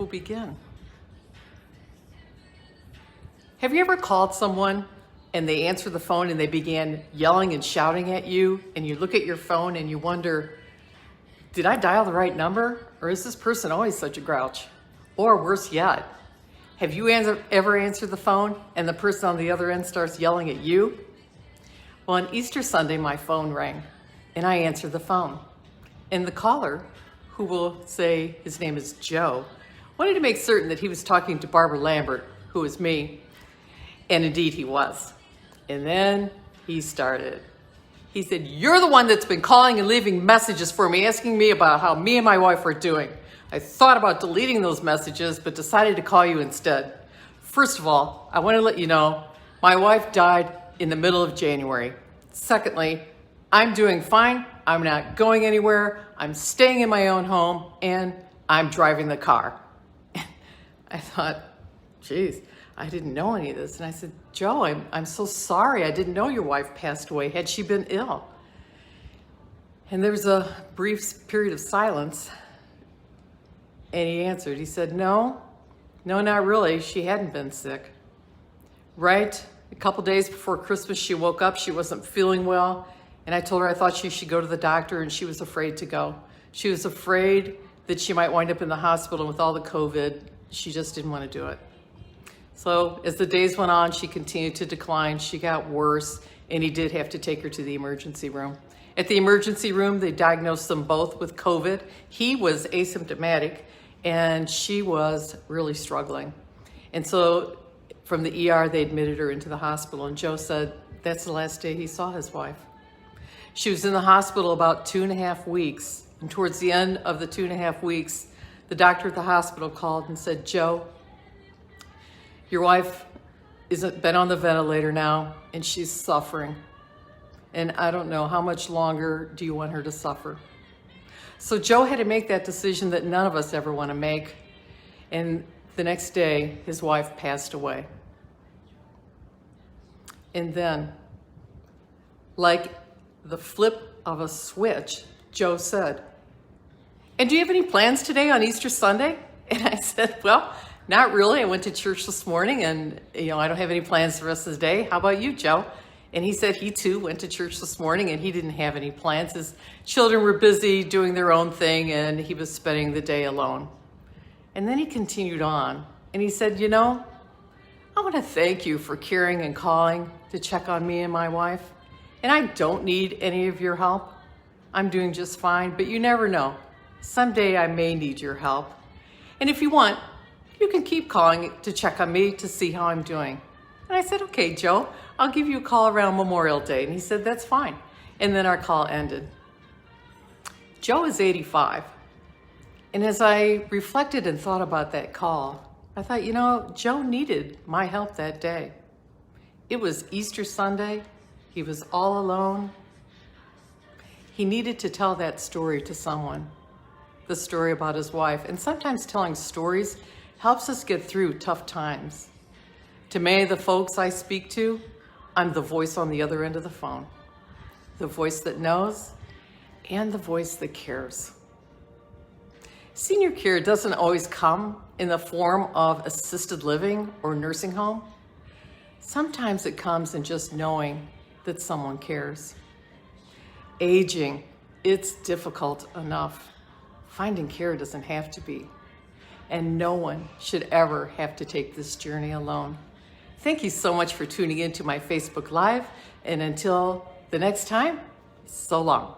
We'll begin. Have you ever called someone and they answer the phone and they began yelling and shouting at you, and you look at your phone and you wonder, did I dial the right number? Or is this person always such a grouch? Or worse yet, have you ever answered the phone and the person on the other end starts yelling at you? Well, on Easter Sunday, my phone rang and I answered the phone. And the caller, who will say his name is Joe, wanted to make certain that he was talking to Barbara Lambert, who was me. And indeed he was. And then he started. He said, "You're the one that's been calling and leaving messages for me, asking me about how me and my wife are doing. I thought about deleting those messages, but decided to call you instead. First of all, I want to let you know, my wife died in the middle of January. Secondly, I'm doing fine. I'm not going anywhere. I'm staying in my own home, and I'm driving the car." I thought, geez, I didn't know any of this. And I said, "Joe, I'm so sorry. I didn't know your wife passed away. Had she been ill?" And there was a brief period of silence. And he answered. He said, no, not really. She hadn't been sick. Right a couple days before Christmas, she woke up. She wasn't feeling well. And I told her I thought she should go to the doctor, and she was afraid to go. She was afraid that she might wind up in the hospital with all the COVID. She just didn't want to do it. So as the days went on, she continued to decline. She got worse, and he did have to take her to the emergency room. At the emergency room, they diagnosed them both with COVID. He was asymptomatic, and she was really struggling. And so from the ER, they admitted her into the hospital, and Joe said that's the last day he saw his wife. She was in the hospital about 2.5 weeks, and towards the end of the 2.5 weeks, the doctor at the hospital called and said, "Joe, your wife has been on the ventilator now, and she's suffering. And I don't know, how much longer do you want her to suffer?" So Joe had to make that decision that none of us ever want to make. And the next day, his wife passed away. And then, like the flip of a switch, Joe said, "And do you have any plans today on Easter Sunday?" And I said, "Well, not really. I went to church this morning, and I don't have any plans the rest of the day. How about you, Joe?" And he said he too went to church this morning, and he didn't have any plans. His children were busy doing their own thing, and he was spending the day alone. And then he continued on, and he said, "I want to thank you for caring and calling to check on me and my wife. And I don't need any of your help. I'm doing just fine, but you never know. Someday I may need your help. And if you want, you can keep calling to check on me to see how I'm doing." And I said, "Okay, Joe, I'll give you a call around Memorial Day." And he said, "That's fine." And then our call ended. Joe is 85. And as I reflected and thought about that call, I thought, Joe needed my help that day. It was Easter Sunday. He was all alone. He needed to tell that story to someone, the story about his wife. And sometimes telling stories helps us get through tough times. To many of the folks I speak to, I'm the voice on the other end of the phone, the voice that knows and the voice that cares. Senior care doesn't always come in the form of assisted living or nursing home. Sometimes it comes in just knowing that someone cares. Aging, it's difficult enough. Finding care doesn't have to be. And no one should ever have to take this journey alone. Thank you so much for tuning in to my Facebook Live. And until the next time, so long.